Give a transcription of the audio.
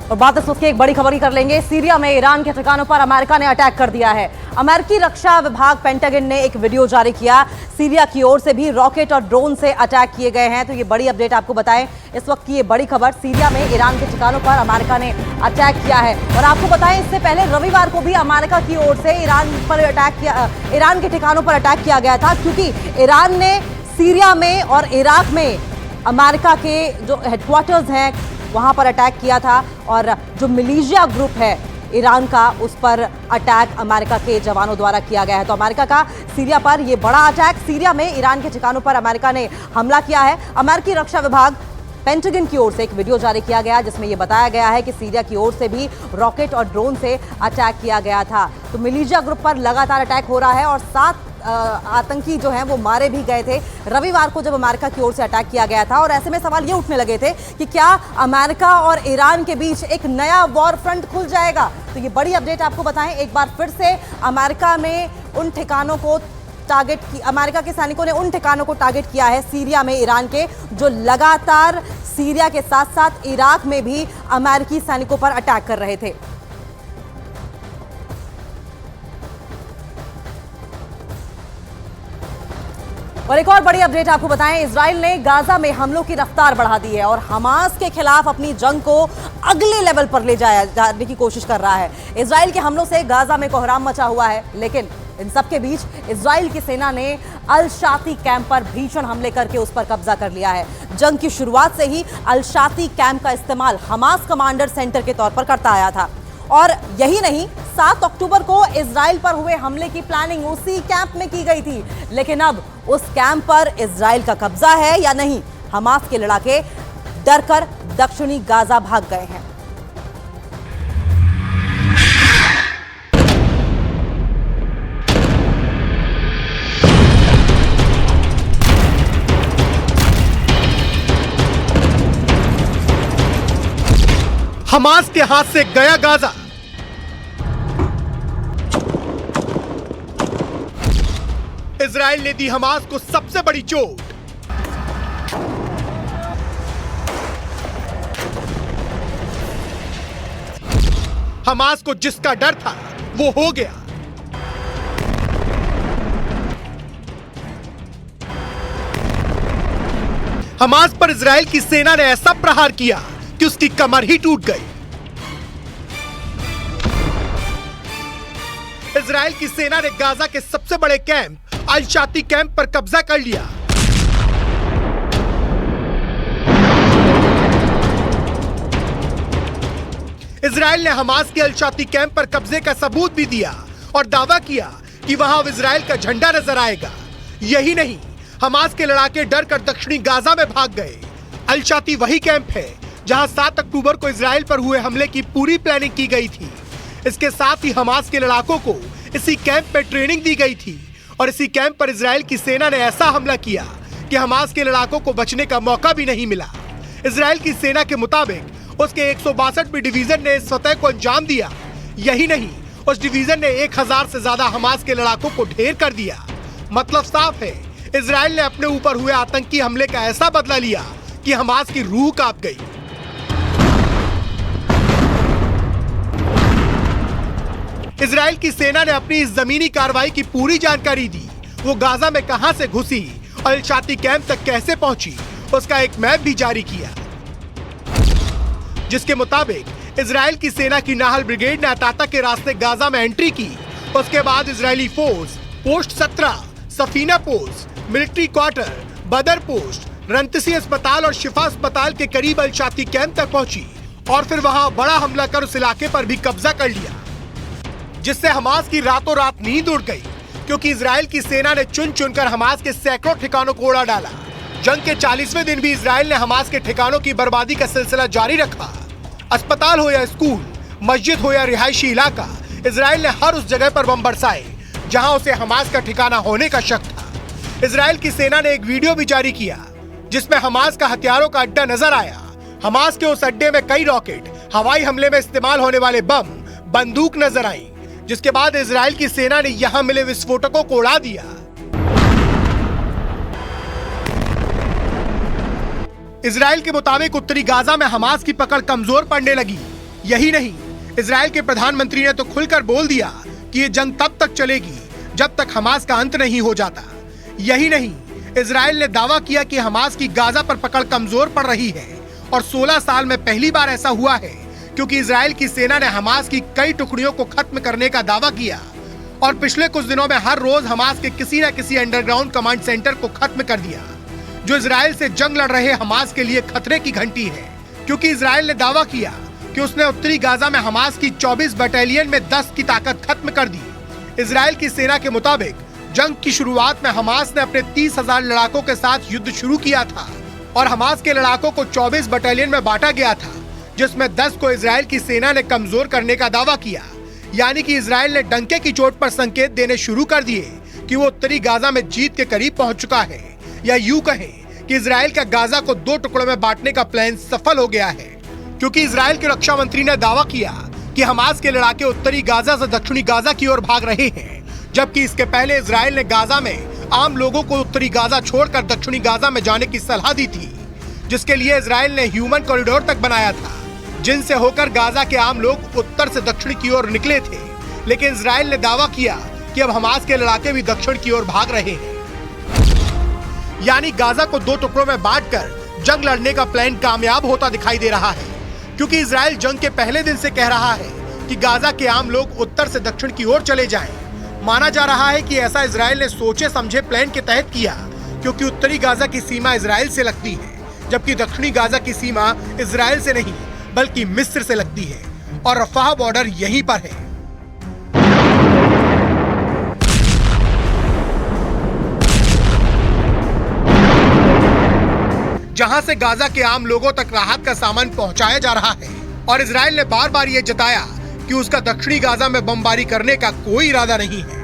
और बात इस वक्त की एक बड़ी खबर ही कर लेंगे। सीरिया में ईरान के ठिकानों पर अमेरिका ने अटैक कर दिया है। अमेरिकी रक्षा विभाग पेंटागन ने एक वीडियो जारी किया। सीरिया की ओर से भी रॉकेट और ड्रोन से अटैक किए गए हैं। तो ये बड़ी अपडेट आपको बताएं, इस वक्त की ये बड़ी खबर। सीरिया में ईरान के ठिकानों पर अमेरिका ने अटैक किया है। और आपको बताएं, इससे पहले रविवार को भी अमेरिका की ओर से ईरान के ठिकानों पर अटैक किया गया था, क्योंकि ईरान ने सीरिया में और इराक में अमेरिका के जो हेडक्वार्टर्स हैं वहां पर अटैक किया था। और जो मिलिशिया ग्रुप है ईरान का, उस पर अटैक अमेरिका के जवानों द्वारा किया गया है। तो अमेरिका का सीरिया पर यह बड़ा अटैक, सीरिया में ईरान के ठिकानों पर अमेरिका ने हमला किया है। अमेरिकी रक्षा विभाग पेंटागन की ओर से एक वीडियो जारी किया गया, जिसमें यह बताया गया है कि सीरिया की ओर से भी रॉकेट और ड्रोन से अटैक किया गया था। तो मिलिशिया ग्रुप पर लगातार अटैक हो रहा है और 7 आतंकी जो हैं वो मारे भी गए थे रविवार को, जब अमेरिका की ओर से अटैक किया गया था। और ऐसे में सवाल ये उठने लगे थे कि क्या अमेरिका और ईरान के बीच एक नया वॉर फ्रंट खुल जाएगा। तो ये बड़ी अपडेट आपको बताएं, एक बार फिर से अमेरिका में उन ठिकानों को अमेरिका के सैनिकों ने उन ठिकानों को टारगेट किया है सीरिया में ईरान के, जो लगातार सीरिया के साथ साथ इराक में भी अमेरिकी सैनिकों पर अटैक कर रहे थे। और एक और बड़ी अपडेट आपको बताएं, इजराइल ने गाजा में हमलों की रफ्तार बढ़ा दी है और हमास के खिलाफ अपनी जंग को अगले लेवल पर ले जाने की कोशिश कर रहा है। इजराइल के हमलों से गाजा में कोहराम मचा हुआ है, लेकिन इन सबके बीच इजराइल की सेना ने अल शाती कैंप पर भीषण हमले करके उस पर कब्जा कर लिया है। जंग की शुरुआत से ही अल शाती कैंप का इस्तेमाल हमास कमांडर सेंटर के तौर पर करता आया था। और यही नहीं, 7 अक्टूबर को इजराइल पर हुए हमले की प्लानिंग उसी कैंप में की गई थी। लेकिन अब उस कैंप पर इजराइल का कब्जा है या नहीं, हमास के लड़ाके डरकर दक्षिणी गाजा भाग गए हैं। हमास के हाथ से गया गाजा। इजराइल ने दी हमास को सबसे बड़ी चोट। हमास को जिसका डर था वो हो गया। हमास पर इजराइल की सेना ने ऐसा प्रहार किया कि उसकी कमर ही टूट गई। इजराइल की सेना ने गाजा के सबसे बड़े कैंप अल शाती कैंप पर कब्जा कर लिया। इजराइल ने हमास के अल शाती कैंप पर कब्जे का सबूत भी दिया और दावा किया कि वहां अब इजराइल का झंडा नजर आएगा। यही नहीं, हमास के लड़ाके डर कर दक्षिणी गाजा में भाग गए। अल शाती वही कैंप है जहां 7 अक्टूबर को इजराइल पर हुए हमले की पूरी प्लानिंग की गई थी। इसके साथ ही हमास के लड़ाकों को इसी कैंप में ट्रेनिंग दी गई थी और इसी कैंप पर इजराइल की सेना ने ऐसा हमला किया कि हमास के लड़ाकों को बचने का मौका भी नहीं मिला। इजराइल की सेना के मुताबिक उसके 162वीं डिवीजन ने इस फतह को अंजाम दिया। यही नहीं, उस डिवीजन ने 1000 से ज्यादा हमास के लड़ाकों को ढेर कर दिया। मतलब साफ है, इजराइल ने अपने ऊपर हुए आतंकी हमले का ऐसा बदला लिया कि हमास की रूह कांप गई। इजराइल की सेना ने अपनी इस जमीनी कार्रवाई की पूरी जानकारी दी। वो गाजा में कहां से घुसी और अल शाती कैंप तक कैसे पहुंची, उसका एक मैप भी जारी किया, जिसके मुताबिक इजराइल की सेना की नाहल ब्रिगेड ने अताता के रास्ते गाजा में एंट्री की। उसके बाद Israeli force post 17, Safina post, military quarter, बदर पोस्ट, रंतसी अस्पताल और शिफा अस्पताल के करीब अल शाती कैंप तक पहुंची और फिर वहां बड़ा हमला कर उस इलाके पर भी कब्जा कर लिया, जिससे हमास की रातों रात नींद उड़ गई, क्योंकि इजराइल की सेना ने चुन चुनकर हमास के सैकड़ों ठिकानों को उड़ा डाला। जंग के 40वें दिन भी इजराइल ने हमास के ठिकानों की बर्बादी का सिलसिला जारी रखा। अस्पताल हो या स्कूल, मस्जिद हो या रिहायशी इलाका, इजराइल ने हर उस जगह पर बम बरसाए जहां उसे हमास का ठिकाना होने का शक था। इजराइल की सेना ने एक वीडियो भी जारी किया जिसमें हमास का हथियारों का अड्डा नजर आया। हमास के उस अड्डे में कई रॉकेट, हवाई हमले में इस्तेमाल होने वाले बम, बंदूक नजर आई, जिसके बाद इजराइल की सेना ने यहां मिले विस्फोटकों को उड़ा दिया। इजराइल के मुताबिक उत्तरी गाजा में हमास की पकड़ कमजोर पड़ने लगी। यही नहीं, इजराइल के प्रधानमंत्री ने तो खुलकर बोल दिया कि ये जंग तब तक चलेगी जब तक हमास का अंत नहीं हो जाता। यही नहीं, इजराइल ने दावा किया कि हमास की गाजा पर पकड़ कमजोर पड़ रही है और 16 साल में पहली बार ऐसा हुआ है क्योंकि इजराइल की सेना ने हमास की कई टुकड़ियों को खत्म करने का दावा किया और पिछले कुछ दिनों में हर रोज हमास के किसी न किसी अंडरग्राउंड कमांड सेंटर को खत्म कर दिया, जो इजराइल से जंग लड़ रहे हमास के लिए खतरे की घंटी है। क्योंकि इजराइल ने दावा किया कि उसने उत्तरी गाजा में हमास की 24 बटालियन में 10 की ताकत खत्म कर दी। इजराइल की सेना के मुताबिक जंग की शुरुआत में हमास ने अपने 30,000 लड़ाकों के साथ युद्ध शुरू किया था और हमास के लड़ाकों को 24 बटालियन में बांटा गया था, जिसमें 10 को इजराइल की सेना ने कमजोर करने का दावा किया। यानी कि इजराइल ने डंके की चोट पर संकेत देने शुरू कर दिए कि वो उत्तरी गाजा में जीत के करीब पहुंच चुका है, या यूं कहें कि इजराइल का गाजा को 2 टुकड़ों में बांटने का प्लान सफल हो गया है। क्योंकि इजराइल के रक्षा मंत्री ने दावा किया कि हमास के लड़ाके उत्तरी गाजा से दक्षिणी गाजा की ओर भाग रहे हैं, जबकि इसके पहले इजराइल ने गाजा में आम लोगों को उत्तरी गाजा छोड़कर दक्षिणी गाजा में जाने की सलाह दी थी, जिसके लिए इजराइल ने ह्यूमन कॉरिडोर तक बनाया था, जिनसे होकर गाजा के आम लोग उत्तर से दक्षिण की ओर निकले थे। लेकिन इजराइल ने दावा किया कि अब हमास के लड़ाके भी दक्षिण की ओर भाग रहे हैं। यानी गाजा को 2 टुकड़ों में बांटकर जंग लड़ने का प्लान कामयाब होता दिखाई दे रहा है, क्योंकि इजराइल जंग के पहले दिन से कह रहा है कि गाजा के आम लोग उत्तर से दक्षिण की ओर चले जाएं। माना जा रहा है कि ऐसा इजराइल ने सोचे समझे प्लान के तहत किया, क्योंकि उत्तरी गाजा की सीमा इजराइल से लगती है, जबकि दक्षिणी गाजा की सीमा इजराइल से नहीं बल्कि मिस्र से लगती है और रफाह बॉर्डर यहीं पर है। जहां से गाजा के आम लोगों तक राहत का सामान पहुंचाया जा रहा है और इजराइल ने बार बार ये जताया कि उसका दक्षिणी गाजा में बमबारी करने का कोई इरादा नहीं है।